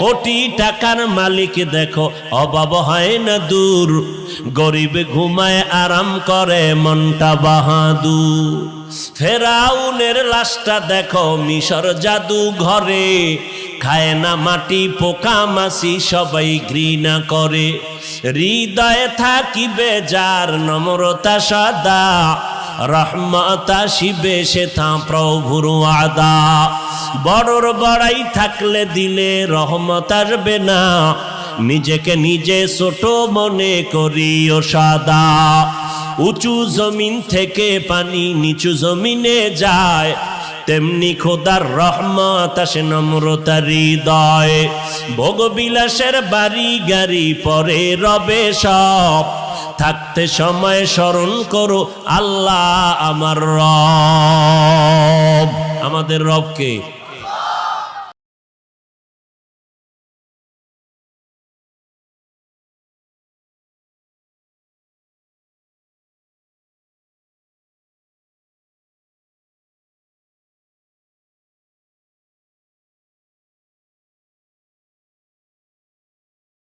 কোটি টাকার মালিক দেখো অভাব হয় না দূর, গরিব ঘুমায় আরাম করে মনটা বাহাদুর। ফেরাউনের লাশটা দেখো মিশর জাদু ঘরে, খায় না মাটি পোকা মাছি সবাই ঘৃণা করে। হৃদয়ে থাকিবে যার নম্রতা সদা, রহমত আসিবে সেথা প্রভুর ওয়াদা। বড়র বড়াই থাকলে দিলে রহমত আসবে না, নিজেকে নিজে ছোট মনে করিও সাদা। উঁচু জমিন থেকে পানি নিচু জমিনে যায়, তেমনি খোদার রহমত আসে নম্রতার হৃদয়ে। ভোগবিলাসের বাড়ি গাড়ি পরে রবে সব, থাকতে সময় স্মরণ করো আল্লাহ আমার রব। আমাদের রবকে